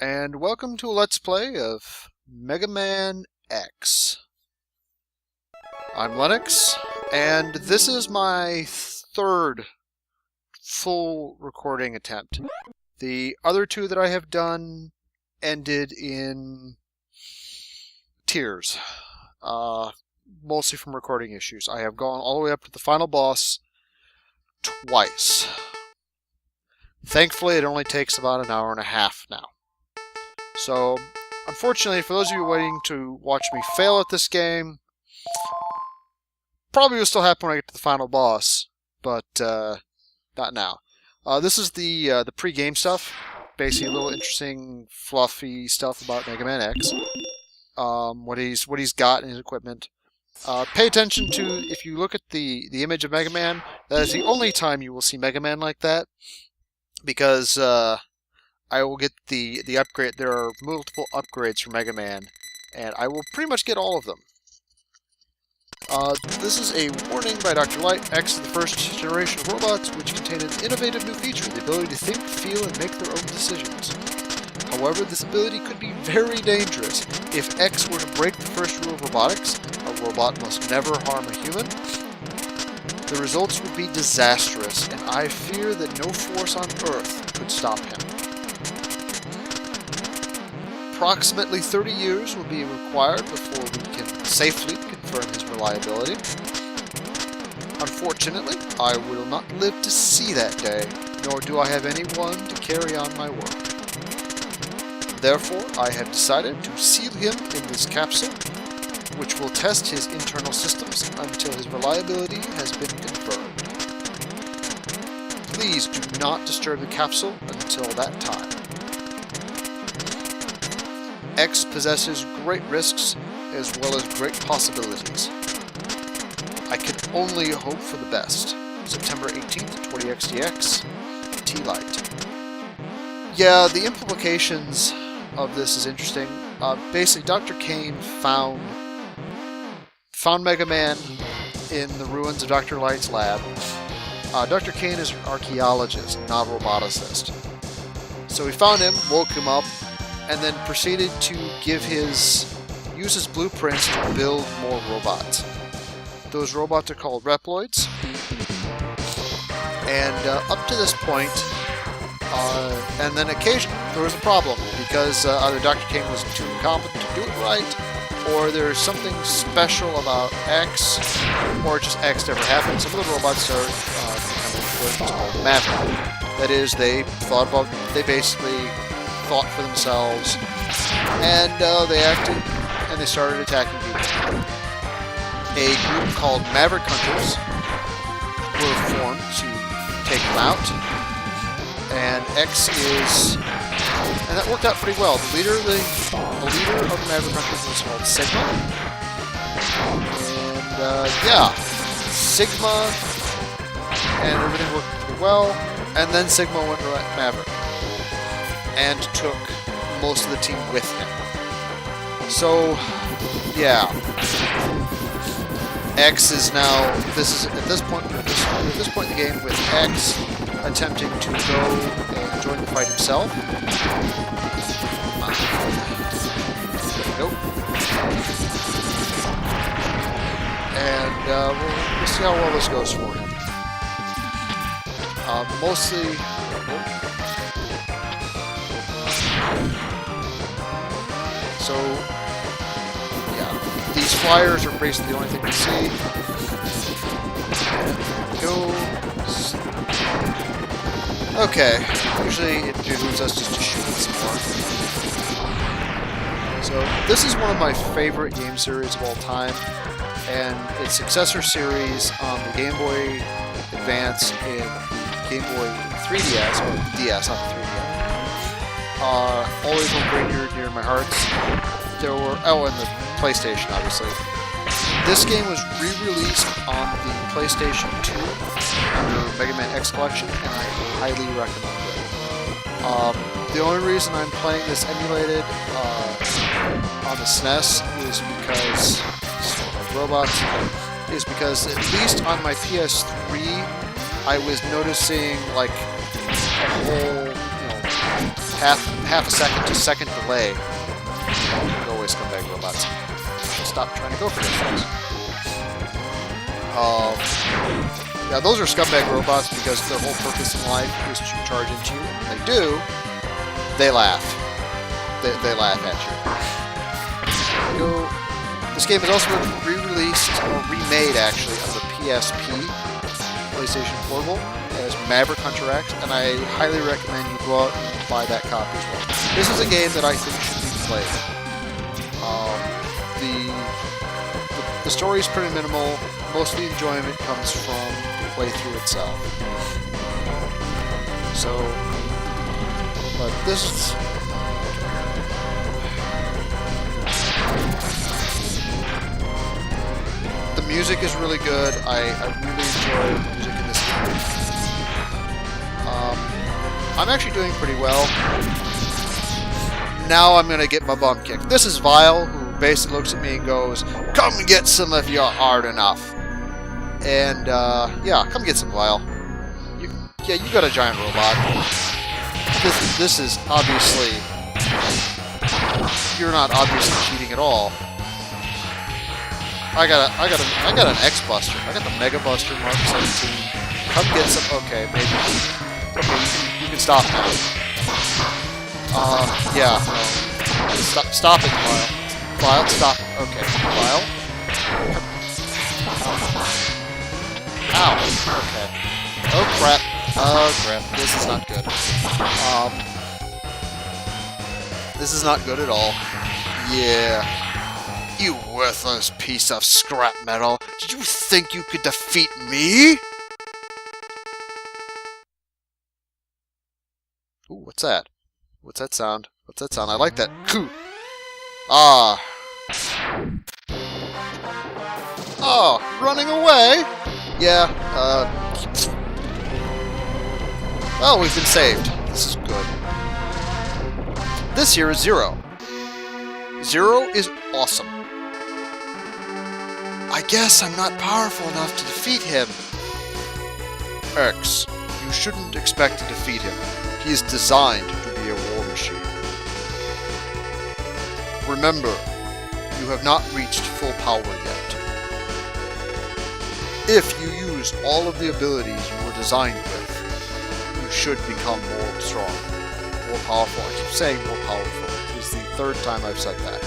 and welcome to a Let's Play of Mega Man X. I'm Lennox, and this is my third full recording attempt. The other two that I have done ended in tears, mostly from recording issues. I have gone all the way up to the final boss twice. Thankfully, it only takes about an hour and a half now. So, unfortunately, for those of you waiting to watch me fail at this game, probably will still happen when I get to the final boss, but not now. This is the pre-game stuff, basically a little interesting, fluffy stuff about Mega Man X. What he's got in his equipment. Pay attention to, if you look at the image of Mega Man, that is the only time you will see Mega Man like that, because I will get the upgrade. There are multiple upgrades for Mega Man, and I will pretty much get all of them. This is a warning by Dr. Light. X is the first generation of robots which contain an innovative new feature, the ability to think, feel, and make their own decisions. However, this ability could be very dangerous. If X were to break the first rule of robotics, a robot must never harm a human, the results would be disastrous, and I fear that no force on Earth could stop him. Approximately 30 years will be required before we can safely confirm his reliability. Unfortunately, I will not live to see that day, nor do I have anyone to carry on my work. Therefore, I have decided to seal him in this capsule, which will test his internal systems until his reliability has been confirmed. Please do not disturb the capsule until that time. X possesses great risks as well as great possibilities. I can only hope for the best. September 18th, 20xdx, T-Light. Yeah, the implications of this is interesting. Basically, Dr. Kane found Mega Man in the ruins of Dr. Light's lab. Dr. Kane is an archaeologist, not a roboticist. So he found him, woke him up, and then proceeded to use his blueprints to build more robots. Those robots are called Reploids. And up to this point, and then occasionally there was a problem, because either Dr. Kane was too incompetent to do it right, or there's something special about X, or just X never happened. Some of the robots are what's called Maverick. That is, they basically thought for themselves, and they acted, and they started attacking people. A group called Maverick Hunters were formed to take them out, and X is, and that worked out pretty well. The leader of the Maverick Hunters was called Sigma, and yeah, Sigma, and everything worked pretty well, and then Sigma went to Maverick and took most of the team with him. So, yeah, X is now. This is at this point in the game with X attempting to go and join the fight himself. There we go. And we'll see how well this goes for him. Mostly. So, yeah, these flyers are basically the only thing we see. Go. Okay, usually it behooves us just to shoot it some more. So, this is one of my favorite game series of all time, and its successor series on the Game Boy Advance and the Game Boy 3DS, or DS, not the 3DS. Always will bring near my hearts. There were, and the PlayStation, obviously. This game was re-released on the PlayStation 2 under Mega Man X Collection, and I highly recommend it. The only reason I'm playing this emulated on the SNES is because at least on my PS3, I was noticing like a whole half a second to second delay. Go away, scumbag robots. Stop trying to go for those things. Yeah, those are scumbag robots because their whole purpose in life is to charge into you. When they do, they laugh. They laugh at you. This game has also been re-released, or remade actually, on the PSP, PlayStation Portable, as Maverick Hunter X, and I highly recommend you go out and buy that copy as well. This is a game that I think should be played. The story is pretty minimal. Most of the enjoyment comes from the playthrough itself. So, but this is... The music is really good. I really enjoy the music in this game. I'm actually doing pretty well. Now I'm going to get my bum kicked. This is Vile, who basically looks at me and goes, "Come and get some if you're hard enough." And, yeah, come get some, Vile. You got a giant robot. This is obviously... You're not obviously cheating at all. I got an X Buster. I got the Mega Buster Mark 17. Come get some. Okay, maybe. Okay, you can stop now. Yeah. No. Stop it, Vile. Vile, stop it. Okay, Vile. Ow. Okay. Oh crap. Oh crap. This is not good. This is not good at all. Yeah. You worthless piece of scrap metal! Did you think you could defeat me? Ooh, what's that? What's that sound? What's that sound? I like that. Coo! Ah. Oh, running away? Yeah, well, we've been saved. This is good. This here is Zero. Zero is awesome. I guess I'm not powerful enough to defeat him. X, you shouldn't expect to defeat him. He is designed to be a war machine. Remember, you have not reached full power yet. If you use all of the abilities you were designed with, you should become more strong, more powerful. I keep saying more powerful. This is the third time I've said that.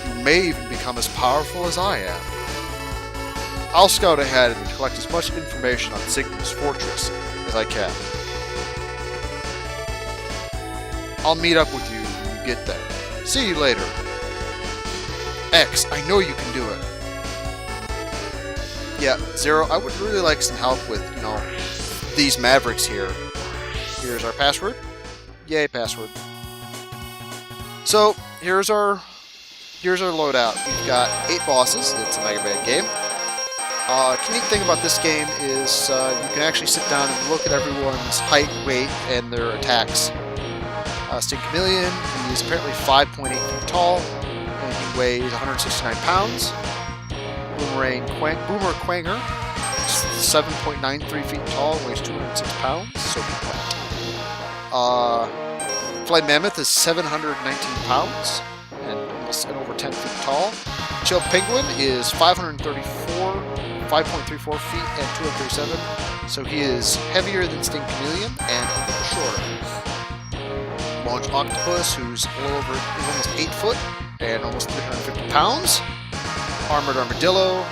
You may even become as powerful as I am. I'll scout ahead and collect as much information on Sigma's fortress as I can. I'll meet up with you when you get there. See you later. X, I know you can do it. Yeah, Zero, I would really like some help with, you know, these Mavericks here. Here's our password. Yay, password. So, here's our loadout. We've got 8 bosses. It's a Mega Man game. Neat thing about this game is you can actually sit down and look at everyone's height, weight, and their attacks. Sting Chameleon, he is apparently 5.8 feet tall, and he weighs 169 pounds. Boomer Quanger, 7.93 feet tall, weighs 206 pounds, so be quiet. Flame Mammoth is 719 pounds, and over 10 feet tall. Chill Penguin is 5.34 feet and 237, so he is heavier than Sting Chameleon and a little shorter. Launch Octopus, who's almost 8 foot and almost 350 pounds. Armored Armadillo,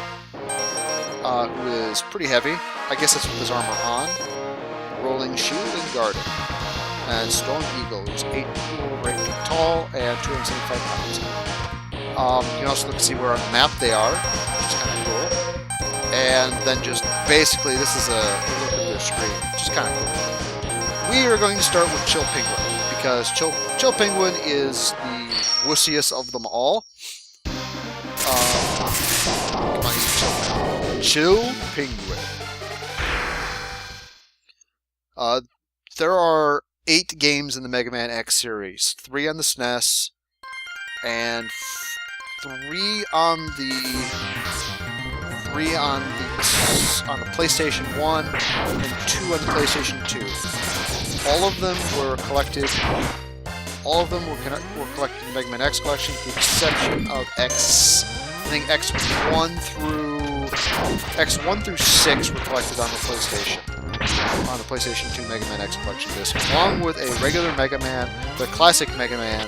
who is pretty heavy. I guess that's with his armor on. Rolling Shield and Guarding. And Storm Eagle, who's 8 feet tall and 275 pounds. You can also look to see where on the map they are, which is kind of cool. And then just basically, this is a look at their screen, which is kind of cool. We are going to start with Chill Penguin, because Chill Penguin is the wussiest of them all. Come on, Chill Penguin. There are 8 games in the Mega Man X series. 3 on the SNES, and 3 on the PlayStation 1, and 2 on the PlayStation 2. all of them were collected. All of them were collected in the Mega Man X collection, with the exception of X. I think X1 through 6 were collected on the PlayStation 2 Mega Man X collection disc, along with a regular Mega Man, the classic Mega Man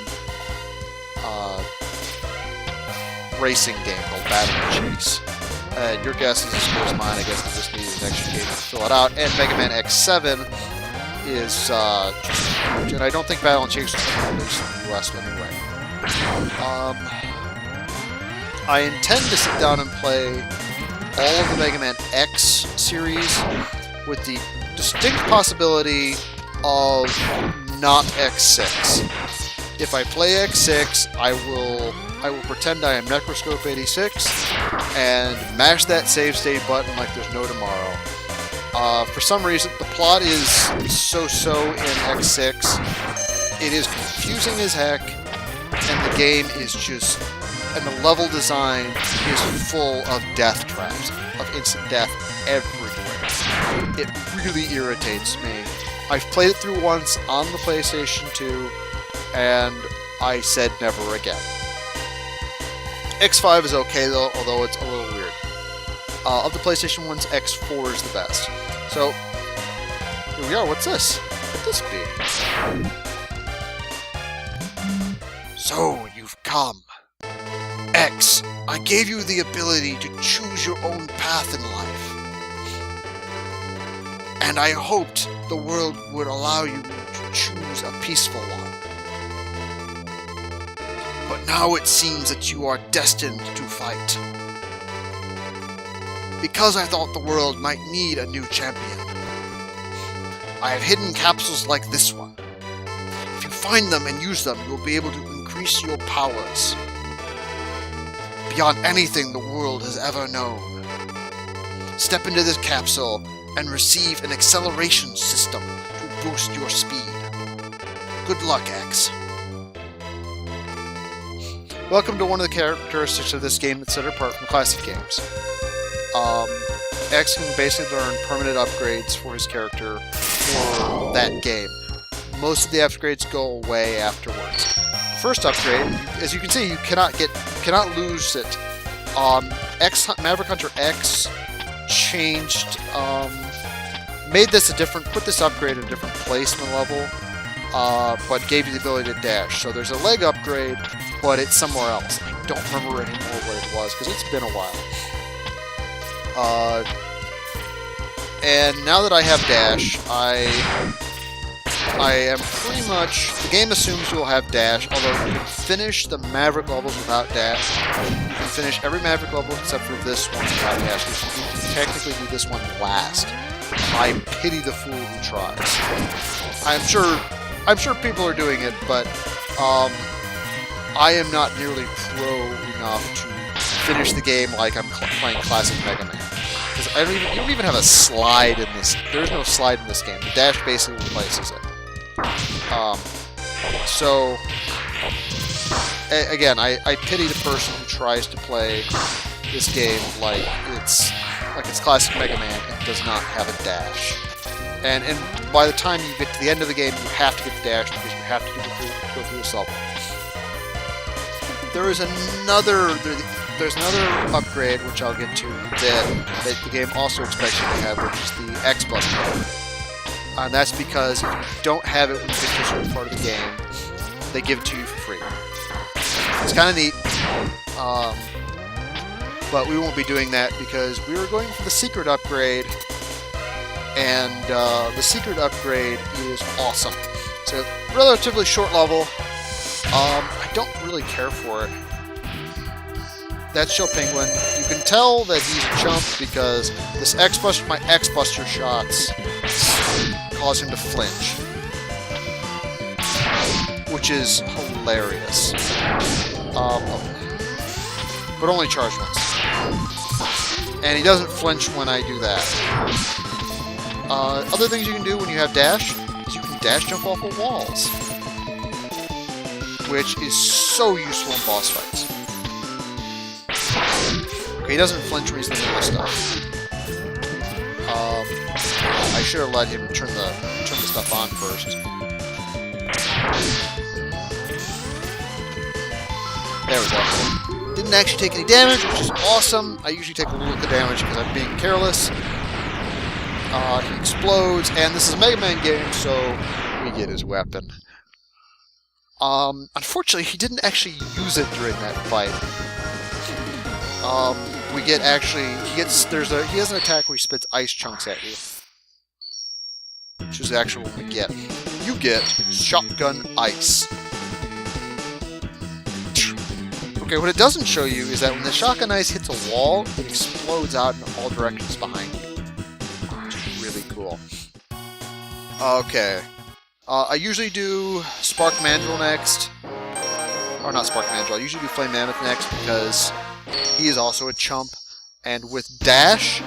racing game called Battle and Chase. Your guess is as good as mine. I guess we just needed an extra game to fill it out. And Mega Man X7 is just huge, and I don't think Battle and Chase was released in the US anyway. I intend to sit down and play all of the Mega Man X series with the distinct possibility of not X6. If I play X6, I will pretend I am Necroscope 86 and mash that save state button like there's no tomorrow. For some reason, the plot is so-so in X6. It is confusing as heck, and the game is just... and the level design is full of death traps, of instant death everywhere. It really irritates me. I've played it through once on the PlayStation 2, and I said never again. X5 is okay though, although it's a little weird. Of the PlayStation 1's, X4 is the best. So, here we are. What's this? What could this be? So, you've come. X, I gave you the ability to choose your own path in life. And I hoped the world would allow you to choose a peaceful one. But now it seems that you are destined to fight. Because I thought the world might need a new champion, I have hidden capsules like this one. If you find them and use them, you'll be able to increase your powers beyond anything the world has ever known. Step into this capsule and receive an acceleration system to boost your speed. Good luck, X. Welcome to one of the characteristics of this game that set it apart from classic games. X can basically learn permanent upgrades for his character for that game. Most of the upgrades go away afterwards. The first upgrade, as you can see, you cannot lose it. Maverick Hunter X changed, made this put this upgrade in a different place in the level, but gave you the ability to dash. So there's a leg upgrade, but it's somewhere else. I don't remember anymore what it was, because it's been a while. And now that I have dash, I am pretty much... The game assumes you'll have dash, although you can finish the Maverick levels without dash. You can finish every Maverick level except for this one without dash. You can technically do this one last. I pity the fool who tries. I'm sure people are doing it, but I am not nearly pro enough to finish the game like I'm playing classic Mega Man. Because you don't even have a slide in this. There's no slide in this game. The dash basically replaces it. So again, I pity the person who tries to play this game like it's classic Mega Man and does not have a dash. And by the time you get to the end of the game, you have to get the dash because you have to go through this level. There's another upgrade, which I'll get to, that the game also expects you to have, which is the X-Bus card. And that's because if you don't have it when you get to a certain part of the game, they give it to you for free. It's kind of neat, but we won't be doing that because we were going for the secret upgrade, and the secret upgrade is awesome. It's a relatively short level. I don't really care for it. That's Joe Penguin. You can tell that he's a chump because my X-Buster shots cause him to flinch, which is hilarious. But only charge once. And he doesn't flinch when I do that. Other things you can do when you have dash is you can dash jump off of walls, which is so useful in boss fights. Okay, he doesn't flinch when he's in the middle of stuff. I should have let him turn the stuff on first. There we go. Didn't actually take any damage, which is awesome. I usually take a little bit of damage because I'm being careless. He explodes, and this is a Mega Man game, so we get his weapon. Unfortunately, he didn't actually use it during that fight. We get he has an attack where he spits ice chunks at you, which is actually what we get. You get shotgun ice. Okay, what it doesn't show you is that when the shotgun ice hits a wall, it explodes out in all directions behind you. Which is really cool. Okay. I usually do Spark Mandrill next. Or not Spark Mandrill, I usually do Flame Mammoth next because he is also a chump. And with Dash, you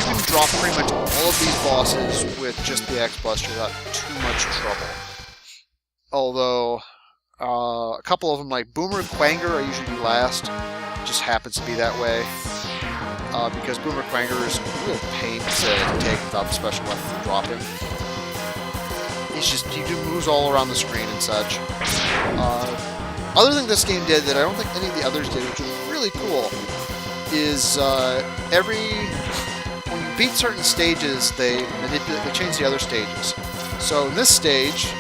can drop pretty much all of these bosses with just the X-Buster without too much trouble. Although, a couple of them, like Boomer Quanger, I usually do last. It just happens to be that way. Because Boomer Quanger is a real pain to take without the special weapon to drop him. He do moves all around the screen and such. Other thing this game did that I don't think any of the others did, which was really cool, is when you beat certain stages, they change the other stages. So in this stage,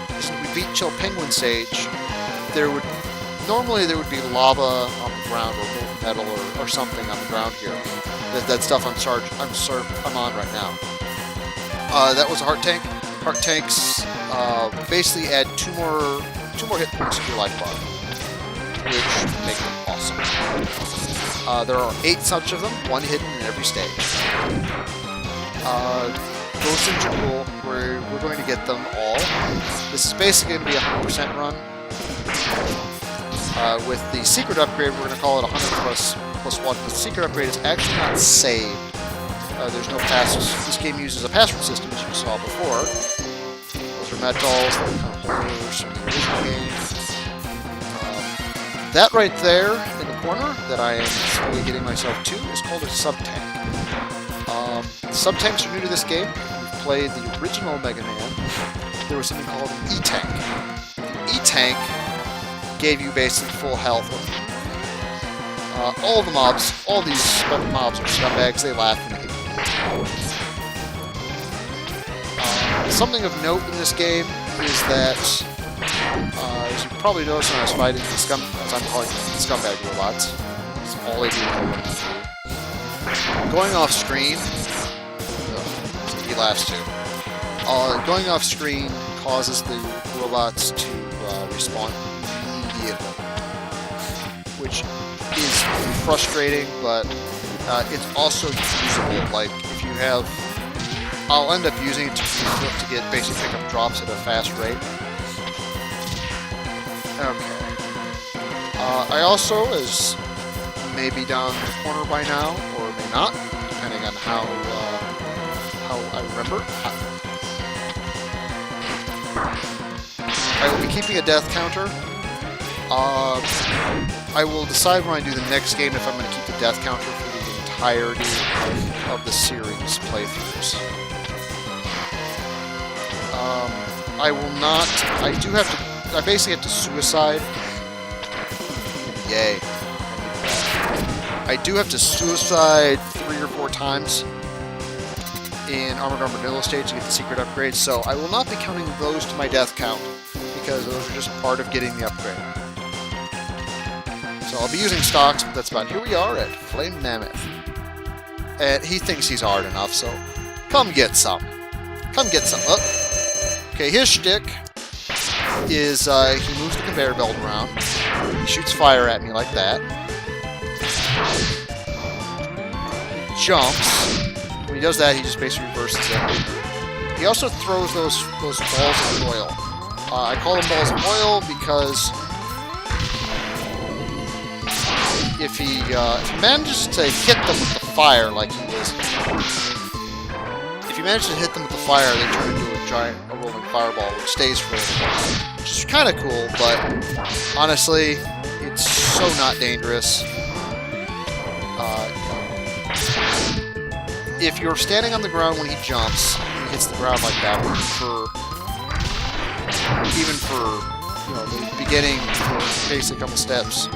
we beat Chill Penguin stage. Normally there would be lava on the ground or molten metal or something on the ground here. That stuff I'm on right now. That was a heart tank. Heart tanks basically add two more hit points to your life bar, which make them awesome. There are 8 such of them, 1 hidden in every stage. Those things are cool. We're going to get them all. This is basically going to be a 100% run. With the secret upgrade, we're going to call it 100 plus 1. But the secret upgrade is actually not saved. There's no passes. This game uses a password system, as you saw before. Those are metals, they're kind of holders from the original game. That right there in the corner that I am slowly getting myself to is called a sub-tank. Sub-tanks are new to this game. If you've played the original Mega Man, there was something called an E-tank. The E-tank gave you basically full health. All of the mobs, all these mobs are scumbags, they laugh when they hit you. Something of note in this game is that, as you probably noticed when I was fighting the as I'm calling them, the scumbag robots, that's all they do. Going off screen, he laughs too. Going off screen causes the robots to respawn immediately, which is frustrating, but it's also usable. Like, if you have... I'll end up using it to get basic pickup drops at a fast rate. Okay. I also, as may be down the corner by now, or may not, depending on how I remember. I will be keeping a death counter. I will decide when I do the next game if I'm going to keep the death counter for the entirety of the series playthroughs. I will not... I basically have to suicide. Yay. I do have to suicide 3 or 4 times in Armored Armadillo stage to get the secret upgrade, so I will not be counting those to my death count, because those are just part of getting the upgrade. So I'll be using stocks, but that's about it. Here we are at Flame Mammoth. And he thinks he's hard enough, so come get some. Come get some. Okay, his shtick is he moves the conveyor belt around. He shoots fire at me like that. He jumps. When he does that, he just basically reverses it. He also throws those balls of oil. I call them balls of oil because if he manages to hit them with the fire like he was... If he manages to hit them with the fire, they turn into a rolling fireball, which stays for a while. Which is kind of cool, but honestly, it's so not dangerous. If you're standing on the ground when he jumps, and hits the ground like that, even for the beginning, basic couple steps,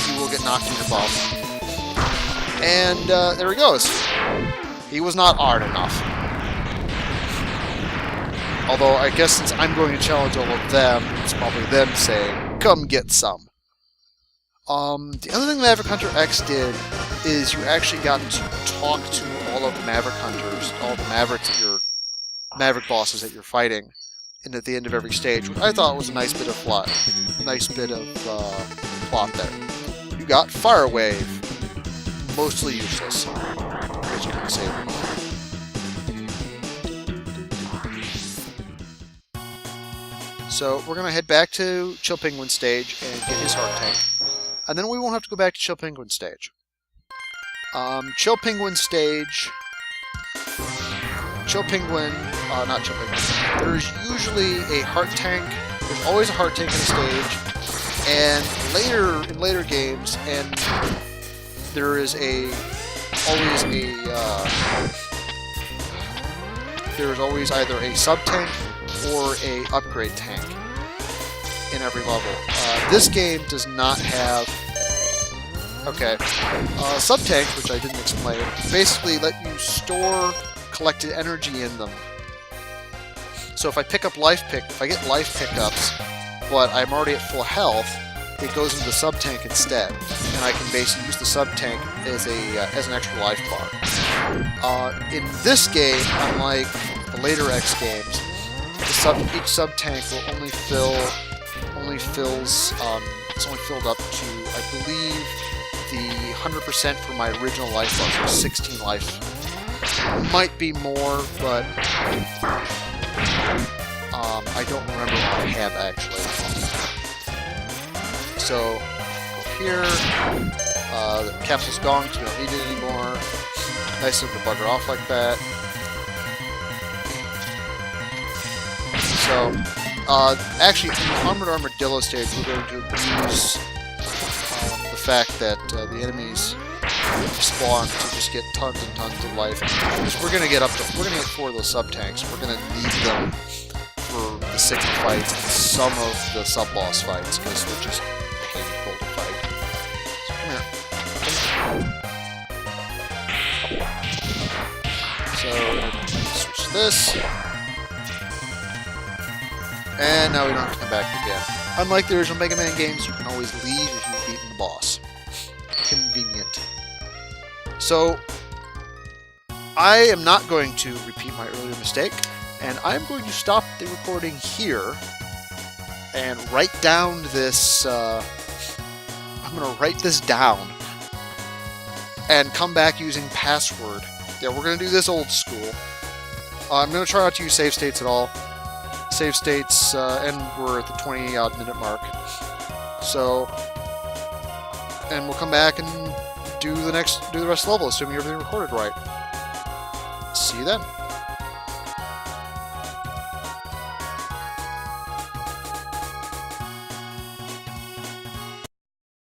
you will get knocked in your bum. And there he goes. He was not hard enough. Although I guess since I'm going to challenge all of them, it's probably them saying, "Come get some." The other thing Maverick Hunter X did is you actually got to talk to all of the Maverick Hunters, all the Maverick bosses that you're fighting, and at the end of every stage, which I thought was a nice bit of plot there. You got Fire Wave, mostly useless, as you can say. So we're gonna head back to Chill Penguin stage and get his heart tank. And then we won't have to go back to Chill Penguin stage. Chill Penguin stage... not Chill Penguin. There's usually a heart tank. There's always a heart tank in the stage. And in later games, and there is always either a sub-tank or a upgrade tank in every level. This game does not have... Okay. Sub-tanks, which I didn't explain, basically let you store collected energy in them. So if I pick up if I get life pickups, but I'm already at full health, it goes into the sub-tank instead. And I can basically use the sub-tank as an extra life bar. In this game, unlike the later X games, each sub-tank will only fills it's only filled up to, I believe, the 100% for my original life bar, so 16 life. Might be more, but I don't remember what I have actually. So go here. The capsule's gone because we don't need it anymore. Nice of them to bugger off like that. So, actually, in the Armored Armadillo stage, we're going to abuse the fact that the enemies spawn to just get tons and tons of life. Because we're going to get 4 of those sub-tanks. We're going to need them for the Sigma fights and some of the sub-boss fights, because they're just painful to fight. So, come here. So, switch this. And now we don't have to come back again. Unlike the original Mega Man games, you can always leave if you've beaten the boss. Convenient. So, I am not going to repeat my earlier mistake, and I'm going to stop the recording here and write down this... I'm going to write this down and come back using password. Yeah, we're going to do this old school. I'm going to try not to use save states at all. Save states, and we're at the 20-odd minute mark. So, and we'll come back and do the rest of the level, assuming everything recorded right. See you then.